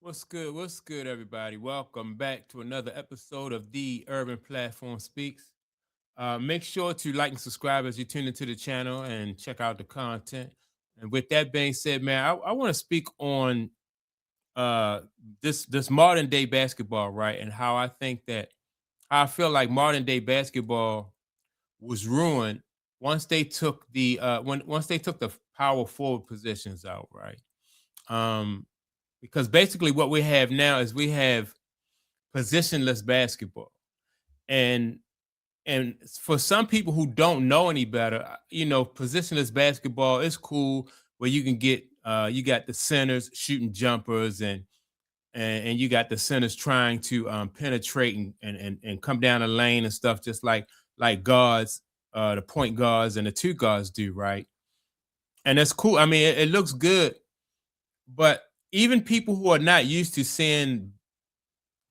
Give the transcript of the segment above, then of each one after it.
What's good? What's good, everybody? Welcome back to another episode of the Urban Platform Speaks. Make sure to like and subscribe as you tune into the channel and check out the content. And with that being said, man, I want to speak on uh, this modern day basketball, right? And how I feel like modern day basketball was ruined once they took the power forward positions out, right? Um, because basically what we have now is we have positionless basketball. And for some people who don't know any better, positionless basketball is cool where you can get you got the centers shooting jumpers and you got the centers trying to penetrate and come down the lane and stuff just like guards, the point guards and the two guards do, right? And that's cool. I mean, it looks good, but even people who are not used to seeing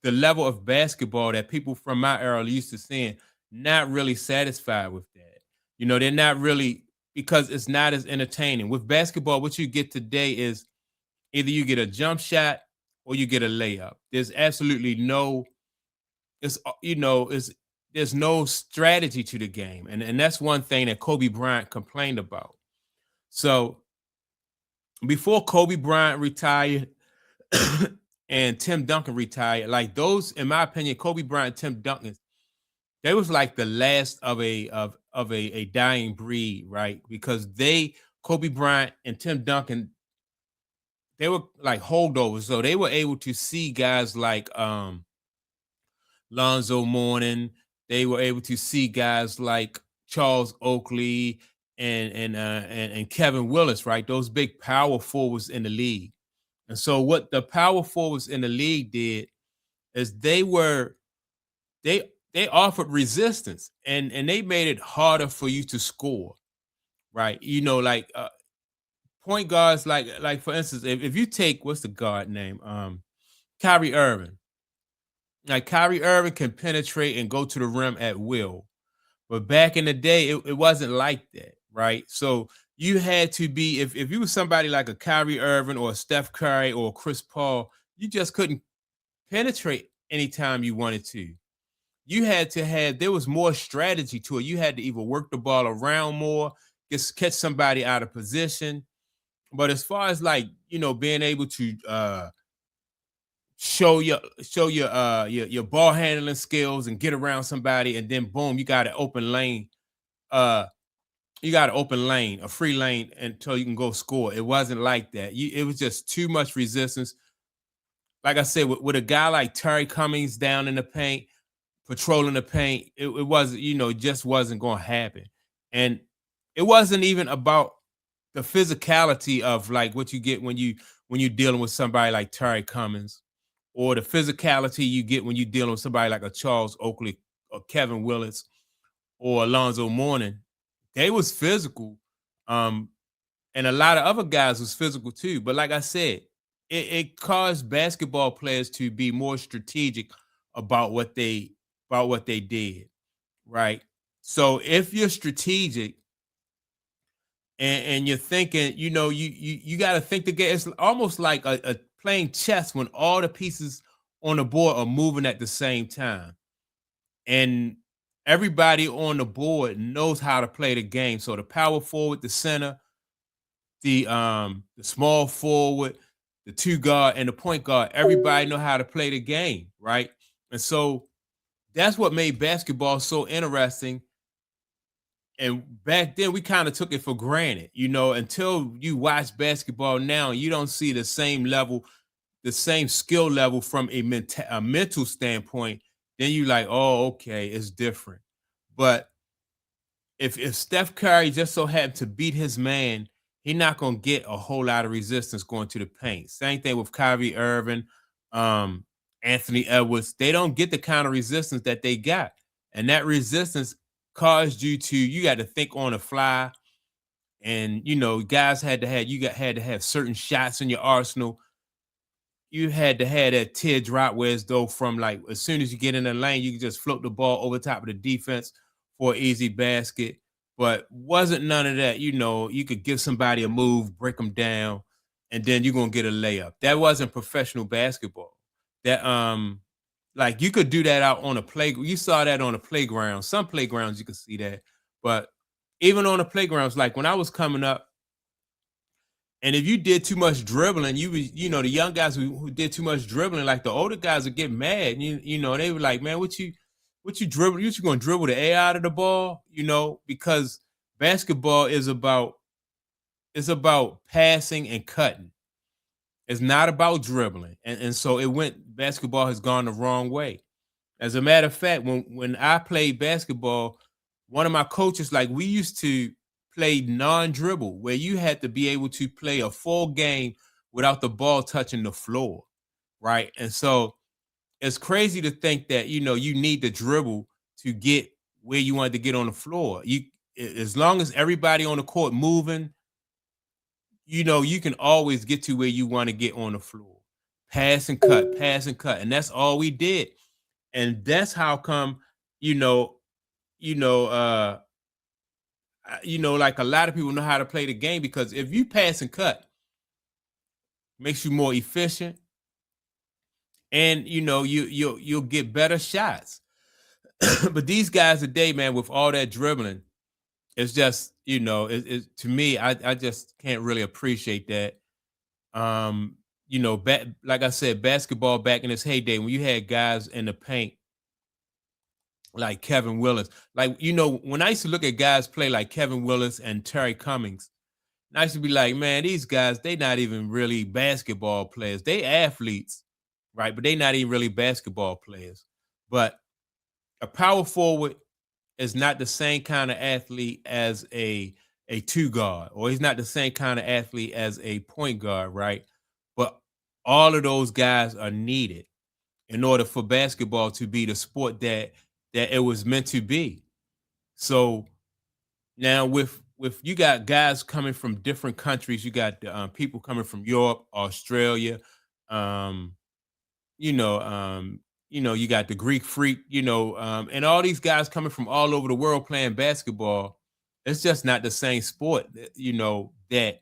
the level of basketball that people from my era used to seeing, not really satisfied with that. They're not really, because it's not as entertaining. With basketball, what you get today is either you get a jump shot or you get a layup. There's absolutely no, it's it's there's no strategy to the game. And that's one thing that Kobe Bryant complained about. So before Kobe Bryant retired, and Tim Duncan retired, like those, in my opinion, Kobe Bryant, Tim Duncan, they was like the last of a dying breed, right? Because Kobe Bryant and Tim Duncan, they were like holdovers, so they were able to see guys like Lonzo Mourning. They were able to see guys like Charles Oakley and Kevin Willis, right? Those big power forwards in the league. And so what the power forwards in the league did is they offered resistance and they made it harder for you to score, right? Like point guards, like for instance, if you take, what's the guard name? Kyrie Irving. Like Kyrie Irving can penetrate and go to the rim at will. But back in the day, it wasn't like that, right? So you had to be, if you were somebody like a Kyrie Irving or a Steph Curry or a Chris Paul, you just couldn't penetrate anytime you wanted to. You had to have, there was more strategy to it. You had to either work the ball around more, just catch somebody out of position. But as far as like, being able to show your ball handling skills and get around somebody, and then boom, you got an open lane. Uh you got an open lane, a free lane until you can go score. It wasn't like that. It was just too much resistance. Like I said, with a guy like Terry Cummings down in the paint, patrolling the paint, it wasn't, it just wasn't going to happen. And it wasn't even about the physicality of like what you get when you're dealing with somebody like Terry Cummings, or the physicality you get when you're dealing with somebody like a Charles Oakley or Kevin Willis or Alonzo Mourning. They was physical. Um, and a lot of other guys was physical too. But like I said, it caused basketball players to be more strategic about what they did, right? So if you're strategic and you're thinking, you got to think the game. It's almost like a playing chess when all the pieces on the board are moving at the same time, and everybody on the board knows how to play the game. So the power forward, the center, the small forward, the two guard, and the point guard, everybody know how to play the game, right? And so that's what made basketball so interesting. And back then we kind of took it for granted, until you watch basketball now, you don't see the same level, the same skill level from a mental standpoint. Then you like, oh, okay, it's different. But if Steph Curry just so happened to beat his man, he's not gonna get a whole lot of resistance going to the paint. Same thing with Kyrie Irving, um, Anthony Edwards. They don't get the kind of resistance that they got, and that resistance caused you got to think on the fly, and guys had to have certain shots in your arsenal. You had to have that teardrop where as though from like as soon as you get in the lane, you can just float the ball over top of the defense for an easy basket. But wasn't none of that. You could give somebody a move, break them down, and then you're gonna get a layup. That wasn't professional basketball. That like you could do that out on a playground. You saw that on a playground. Some playgrounds you could see that, but even on the playgrounds, like when I was coming up, and if you did too much dribbling, the young guys who did too much dribbling, like the older guys would get mad. And they were like, man, what you dribble? You gonna dribble the air out of the ball? Because basketball is about passing and cutting. It's not about dribbling. And so basketball has gone the wrong way. As a matter of fact, when I played basketball, one of my coaches, like we used to play non-dribble, where you had to be able to play a full game without the ball touching the floor, right? And so it's crazy to think that you need to dribble to get where you wanted to get on the floor. As long as everybody on the court moving, you can always get to where you want to get on the floor. Pass and cut, pass and cut, and that's all we did. And that's how come, you know, you know, uh, like a lot of people know how to play the game, because if you pass and cut, makes you more efficient, and you'll get better shots. But these guys today, man, with all that dribbling, it's just to me, I just can't really appreciate that. Like I said, basketball back in its heyday, when you had guys in the paint like Kevin Willis. Like, when I used to look at guys play like Kevin Willis and Terry Cummings, I used to be like, man, these guys, they not even really basketball players. They athletes, right? But they not even really basketball players. But a power forward is not the same kind of athlete as a two guard, or he's not the same kind of athlete as a point guard, right? But all of those guys are needed in order for basketball to be the sport that it was meant to be. So now with you got guys coming from different countries, you got people coming from Europe, Australia, um, you got the Greek Freak, and all these guys coming from all over the world playing basketball. It's just not the same sport, that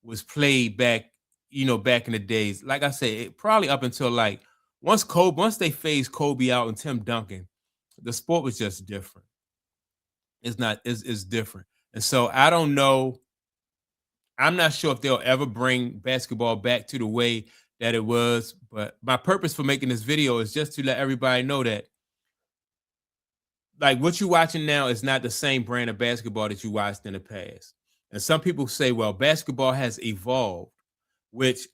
was played back in the days. Like I said, probably up until like once they phased Kobe out and Tim Duncan, the sport was just different. It's different. And so I don't know. I'm not sure if they'll ever bring basketball back to the way that it was. But my purpose for making this video is just to let everybody know that, like, what you're watching now is not the same brand of basketball that you watched in the past. And some people say, well, basketball has evolved, which,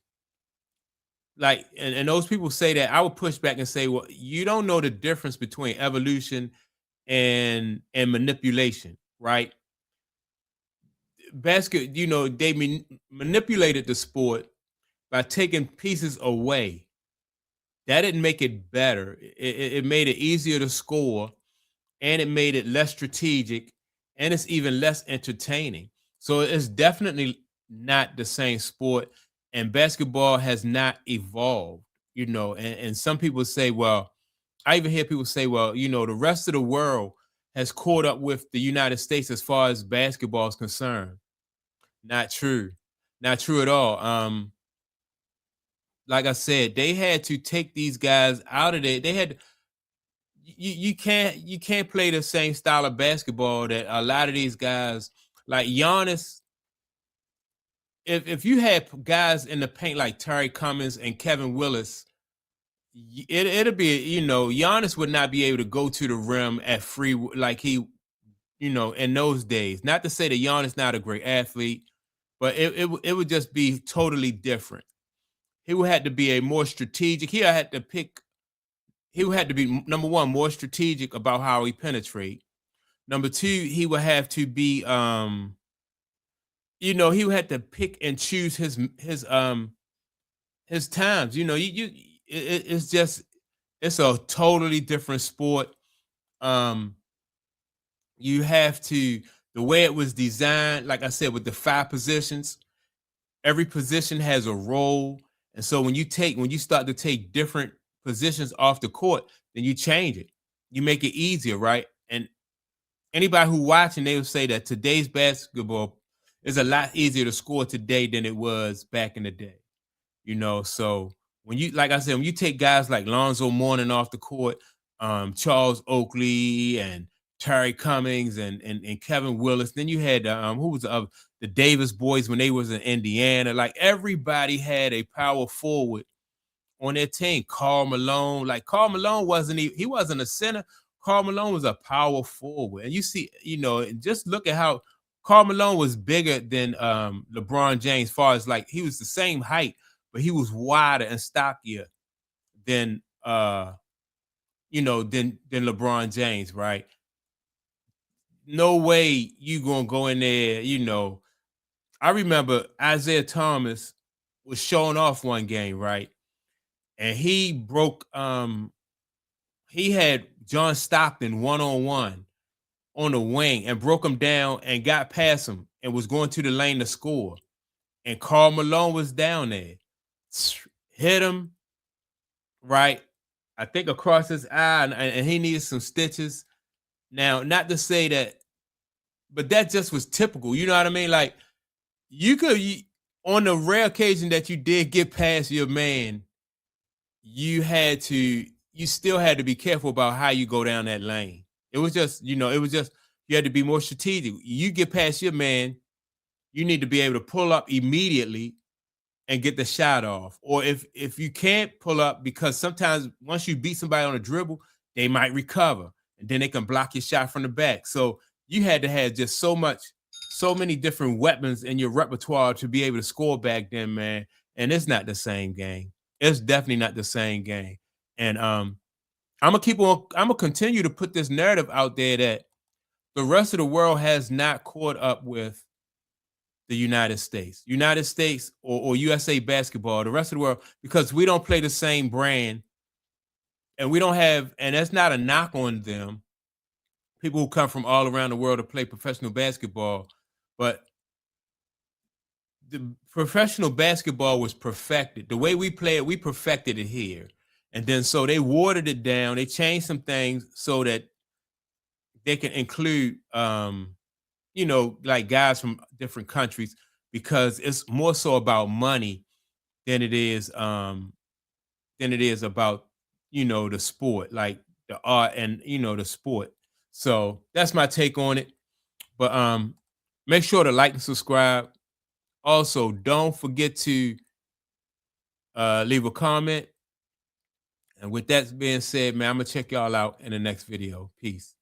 like, and those people say that. I would push back and say, well, you don't know the difference between evolution and manipulation, right? They manipulated the sport by taking pieces away. That didn't make it better. It made it easier to score, and it made it less strategic, and it's even less entertaining. So it's definitely not the same sport, and basketball has not evolved, and some people say, well, I even hear people say, well, the rest of the world has caught up with the United States as far as basketball is concerned. Not true. Not true at all. Like I said, they had to take these guys out of there. They had you can't play the same style of basketball that a lot of these guys, like Giannis. If you had guys in the paint like Terry Cummings and Kevin Willis, it'll be, Giannis would not be able to go to the rim at free like he, in those days. Not to say that Giannis not a great athlete, but it would just be totally different. He would have to be a more strategic. He would have to be, number one, more strategic about how he penetrate. Number two, he would have to be he would have to pick and choose his times. It's a totally different sport. You have to, the way it was designed, like I said, with the 5 positions, every position has a role. And so when you start to take different positions off the court, then you change it. You make it easier, right? And anybody who watching, they will say that today's basketball it's a lot easier to score today than it was back in the day. So when you, like I said, when you take guys like Lonzo Mourning off the court, Charles Oakley and Terry Cummings and Kevin Willis, then you had who was the Davis boys when they was in Indiana. Like everybody had a power forward on their team. Karl Malone, like Karl Malone he wasn't a center. Karl Malone was a power forward. And you see, and just look at how Karl Malone was bigger than LeBron James, as far as like he was the same height, but he was wider and stockier than than LeBron James, right? No way you gonna go in there, I remember Isaiah Thomas was showing off one game, right? And he had John Stockton one-on-one on the wing and broke him down and got past him and was going to the lane to score. And Karl Malone was down there. Hit him, right? I think across his eye, and he needed some stitches. Now, not to say that, but that just was typical. You know what I mean? Like, on the rare occasion that you did get past your man, you still had to be careful about how you go down that lane. It was just, you had to be more strategic. You get past your man, you need to be able to pull up immediately and get the shot off. Or if you can't pull up, because sometimes once you beat somebody on a dribble, they might recover and then they can block your shot from the back. So you had to have just so many different weapons in your repertoire to be able to score back then, man. And it's not the same game. It's definitely not the same game. And I'm gonna continue to put this narrative out there that the rest of the world has not caught up with the United States or USA basketball, the rest of the world, because we don't play the same brand, and we don't have, and that's not a knock on them, people who come from all around the world to play professional basketball, but the professional basketball was perfected. The way we play it, we perfected it here. And then so they watered it down. They changed some things so that they can include like guys from different countries, because it's more so about money than it is about the sport, like the art and the sport. So that's my take on it. But make sure to like and subscribe. Also, don't forget to leave a comment. And with that being said, man, I'm gonna check y'all out in the next video. Peace.